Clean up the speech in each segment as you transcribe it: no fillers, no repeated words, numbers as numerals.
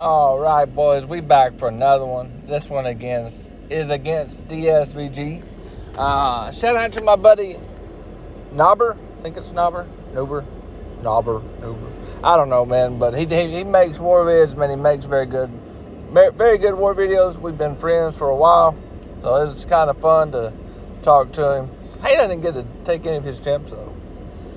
All right, boys, we back for another one. This one is against DSVG. Shout out to my buddy Nobber. I think it's Nobber. I don't know, man, but he makes war vids, man. He makes very good war videos. We've been friends for a while, so it's kind of fun to talk to him. He doesn't get to take any of his temps though,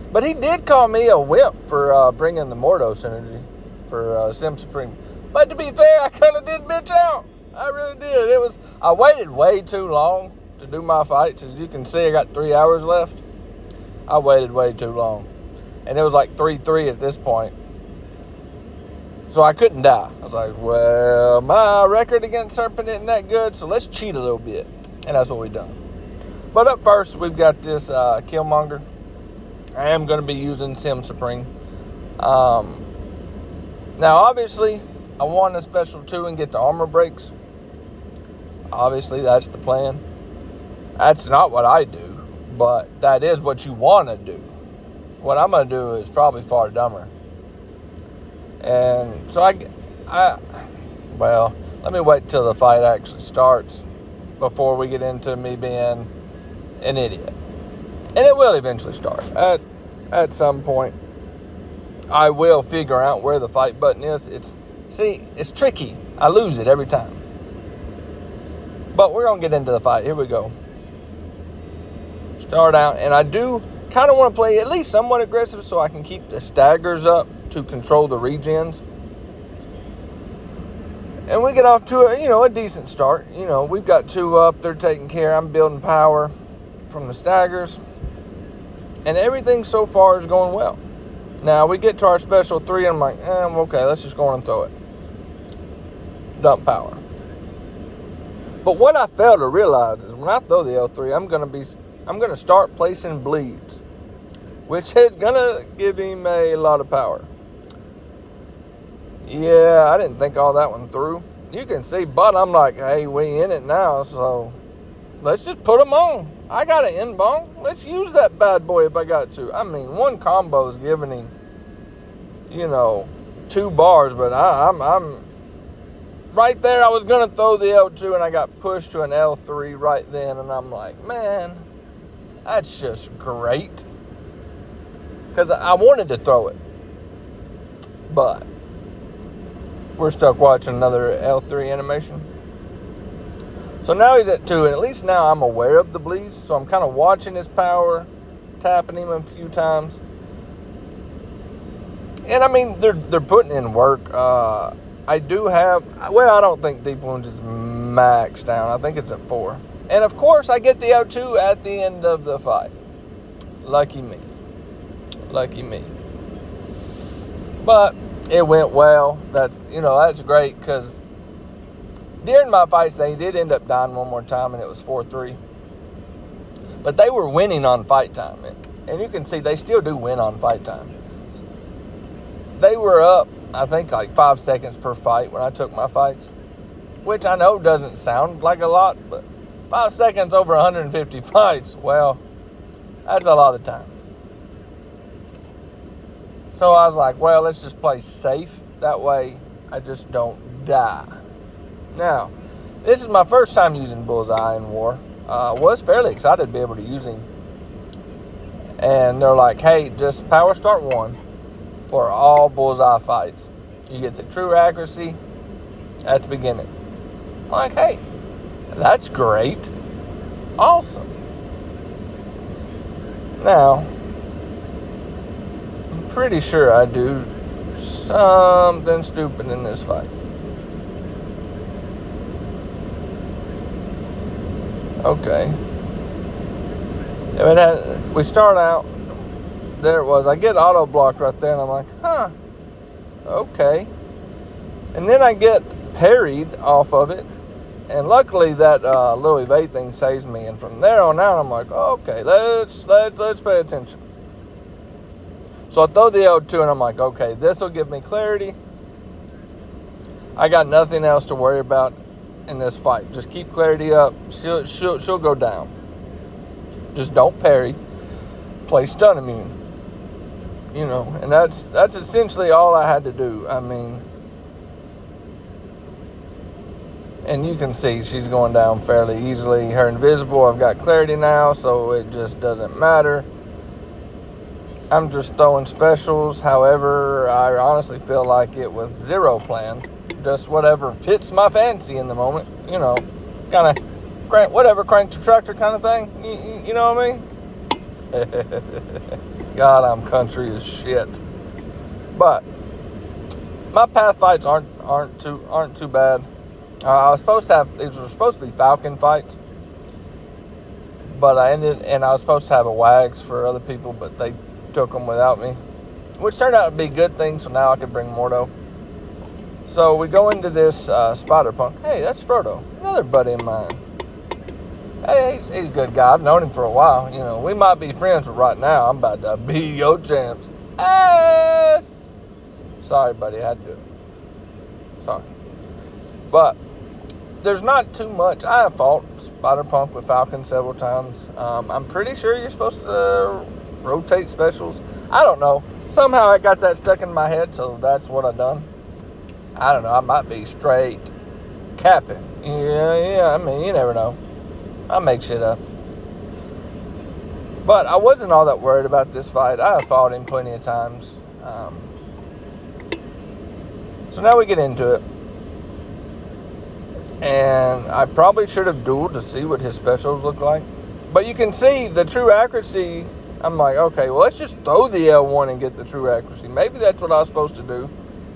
but he did call me a wimp for bringing the Mordo synergy for Sim Supreme. But to be fair, I kind of did bitch out. I really did. I waited way too long to do my fights. As you can see, I got 3 hours left. I waited way too long. And it was like 3-3 at this point. So I couldn't die. I was like, well, my record against Serpent isn't that good, so let's cheat a little bit. And that's what we done. But up first, we've got this Killmonger. I am going to be using Sim Supreme. Now, obviously, I want a special 2 and get the armor breaks. Obviously, that's the plan. That's not what I do, but that is what you want to do. What I'm going to do is probably far dumber. And so well, let me wait till the fight actually starts before we get into me being an idiot. And it will eventually start. At some point, I will figure out where the fight button is. It's tricky. I lose it every time. But we're going to get into the fight. Here we go. Start out. And I do kind of want to play at least somewhat aggressive so I can keep the staggers up to control the regens. And we get off to a decent start. We've got 2 up. They're taking care. I'm building power from the staggers. And everything so far is going well. Now, we get to our special 3, and I'm like, okay, let's just go on and throw it. Dump power. But what I fail to realize is when I throw the L3, I'm going to start placing bleeds, which is going to give him a lot of power. Yeah, I didn't think all that one through. You can see, but I'm like, hey, we in it now, so let's just put them on. I got an N-bone. Let's use that bad boy if I got to. I mean, one combo is giving him, 2 bars, but I'm right there. I was going to throw the L2, and I got pushed to an L3 right then, and I'm like, man, that's just great. Because I wanted to throw it, but we're stuck watching another L3 animation. So now he's at 2, and at least now I'm aware of the bleeds, so I'm kind of watching his power, tapping him a few times. And I mean, they're putting in work. I don't think deep wounds is maxed down. I think it's at 4. And of course, I get the L2 at the end of the fight. Lucky me. But it went well. That's great, because during my fights, they did end up dying one more time, and it was 4-3. But they were winning on fight time. And you can see they still do win on fight time. They were up, I think, like 5 seconds per fight when I took my fights, which I know doesn't sound like a lot, but 5 seconds over 150 fights, well, that's a lot of time. So I was like, well, let's just play safe. That way, I just don't die. Now, this is my first time using Bullseye in war. Was fairly excited to be able to use him. And they're like, hey, just power start 1 for all Bullseye fights. You get the true accuracy at the beginning. I'm like, hey, that's great. Awesome. Now, I'm pretty sure I do something stupid in this fight. Okay. We start out. There it was. I get auto blocked right there, and I'm like, okay. And then I get parried off of it, and luckily that little evade thing saves me. And from there on out, I'm like, okay, let's pay attention. So I throw the L2, and I'm like, okay, this will give me clarity. I got nothing else to worry about in this fight. Just keep clarity up. She'll go down. Just don't parry. Play stun immune. And that's essentially all I had to do. I mean, And you can see she's going down fairly easily. Her invisible, I've got clarity now, so it just doesn't matter. I'm just throwing specials. However, I honestly feel like it with zero plan. Just whatever fits my fancy in the moment. You know, kind of crank the tractor kind of thing. You know what I mean? God, I'm country as shit. But my path fights aren't too bad. I was supposed to have, it was supposed to be Falcon fights, but I was supposed to have a WAGs for other people, but they took them without me, which turned out to be a good thing, so now I could bring Mordo. So we go into this Spider-Punk. Hey, that's Frodo, another buddy of mine. Hey, he's a good guy. I've known him for a while. You know, we might be friends, but right now I'm about to beat your champs ass. Sorry, buddy, I had to do it. Sorry. But there's not too much. I have fought Spider-Punk with Falcon several times. I'm pretty sure you're supposed to rotate specials. I don't know. Somehow I got that stuck in my head, so that's what I've done. I don't know. I might be straight capping. Yeah. I mean, you never know. I make shit up. But I wasn't all that worried about this fight. I have fought him plenty of times. So now we get into it. And I probably should have dueled to see what his specials look like. But you can see the true accuracy. I'm like, okay, well, let's just throw the L1 and get the true accuracy. Maybe that's what I was supposed to do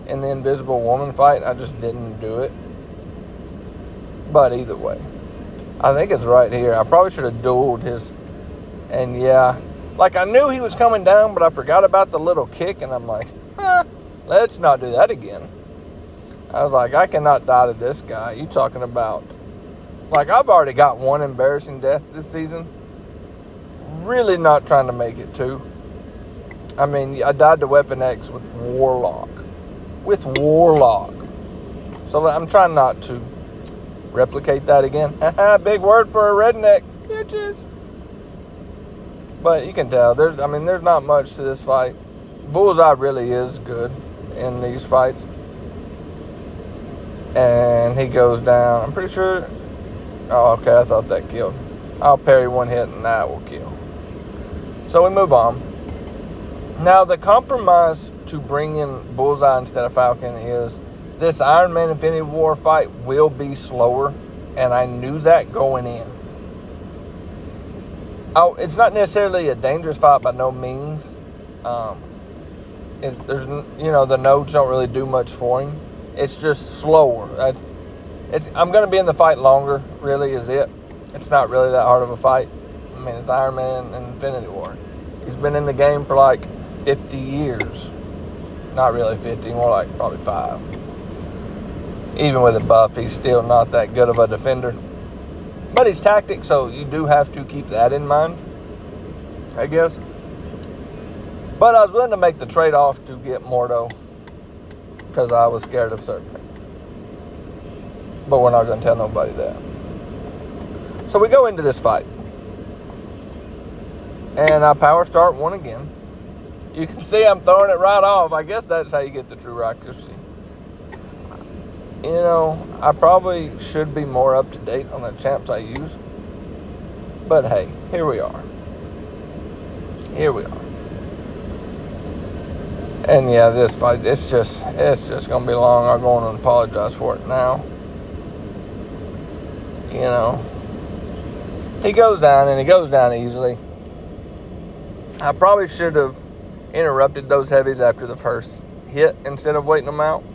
in the Invisible Woman fight. I just didn't do it. But either way, I think it's right here. I probably should have dueled his. And yeah, like I knew he was coming down, but I forgot about the little kick. And I'm like, let's not do that again. I was like, I cannot die to this guy. You talking about, like, I've already got one embarrassing death this season. Really not trying to make it two. I mean, I died to Weapon X with Warlock. So I'm trying not to replicate that again. Big word for a redneck, bitches. But you can tell, there's not much to this fight. Bullseye really is good in these fights. And he goes down. I'm pretty sure. Oh, okay. I thought that killed. I'll parry one hit and that will kill. So we move on. Now, the compromise to bring in Bullseye instead of Falcon is this Iron Man Infinity War fight will be slower. And I knew that going in. Oh, it's not necessarily a dangerous fight by no means. The nodes don't really do much for him. It's just slower. I'm going to be in the fight longer, really, is it. It's not really that hard of a fight. I mean, it's Iron Man and Infinity War. He's been in the game for like 50 years. Not really 50, more like probably 5. Even with a buff, he's still not that good of a defender. But he's tactic, so you do have to keep that in mind, I guess. But I was willing to make the trade-off to get Mordo, because I was scared of Serpent. But we're not going to tell nobody that. So we go into this fight. And I power start one again. You can see I'm throwing it right off. I guess that's how you get the true accuracy. You know, I probably should be more up to date on the champs I use. But hey, here we are. And yeah, this fight, it's just going to be long. I'm going to apologize for it now. You know, he goes down, and he goes down easily. I probably should have interrupted those heavies after the first hit instead of waiting them out.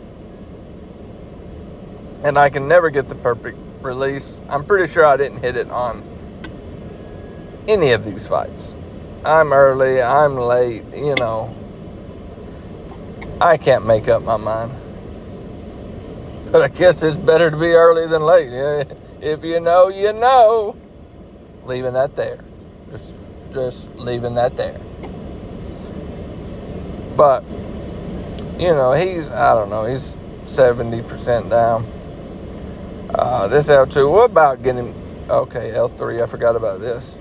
And I can never get the perfect release. I'm pretty sure I didn't hit it on any of these fights. I'm early, I'm late, you know. I can't make up my mind. But I guess it's better to be early than late. Yeah? If you know, you know. Leaving that there. Just leaving that there. But, you know, he's 70% down. This L2, what about getting... Okay, L3, I forgot about this.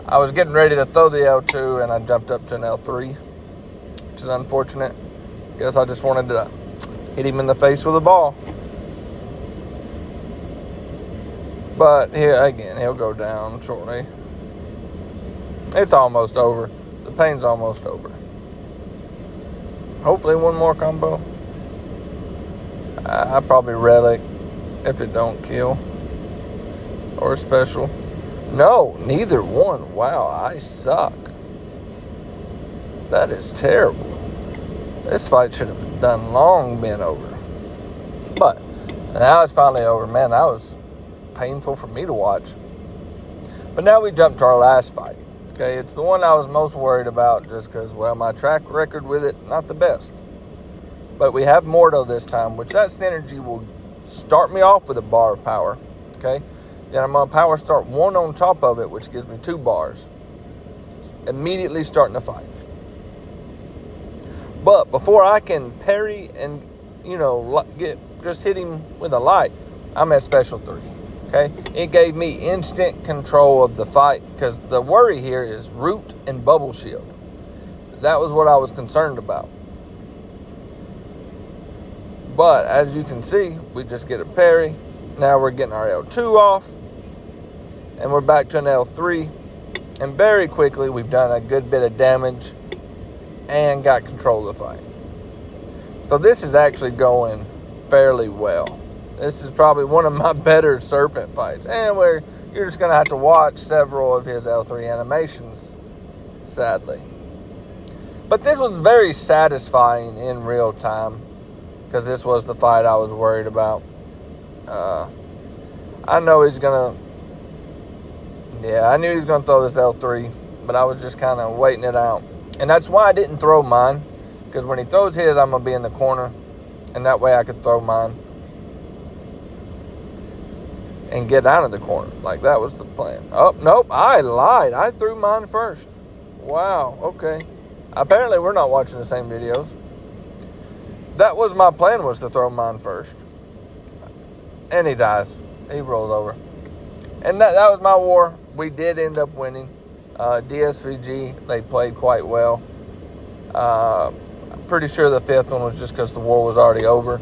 I was getting ready to throw the L2, and I jumped up to an L3, which is unfortunate. Guess I just wanted to hit him in the face with a ball. But here again, he'll go down shortly. It's almost over. The pain's almost over. Hopefully one more combo. I probably relic if it don't kill. Or special. No, neither one. Wow, I suck. That is terrible. This fight should have long been over. But now it's finally over. Man, that was painful for me to watch. But now we jump to our last fight. Okay, it's the one I was most worried about just because, well, my track record with it, not the best. But we have Mordo this time, which that synergy will start me off with a bar of power. Okay, then I'm going to power start one on top of it, which gives me 2 bars. Immediately starting the fight. But before I can parry and, just hit him with a light, I'm at special 3. Okay, it gave me instant control of the fight because the worry here is root and bubble shield. That was what I was concerned about. But as you can see, we just get a parry. Now we're getting our L2 off, and we're back to an L3. And very quickly, we've done a good bit of damage and got control of the fight. So this is actually going fairly well. This is probably one of my better Serpent fights. And you're just going to have to watch several of his L3 animations, sadly. But this was very satisfying in real time, because this was the fight I was worried about. I know he's going to... Yeah, I knew he was going to throw this L3, but I was just kind of waiting it out. And that's why I didn't throw mine, because when he throws his, I'm going to be in the corner, and that way I could throw mine and get out of the corner. Like, that was the plan. Oh, nope, I lied. I threw mine first. Wow, okay. Apparently, we're not watching the same videos. That was my plan, was to throw mine first. And he dies. He rolls over. And that was my war. We did end up winning. DSVG, they played quite well. I'm pretty sure the 5th one was just because the war was already over.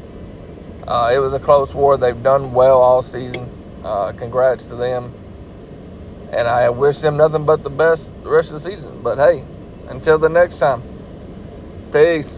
It was a close war. They've done well all season. Congrats to them. And I wish them nothing but the best the rest of the season. But hey, until the next time, peace.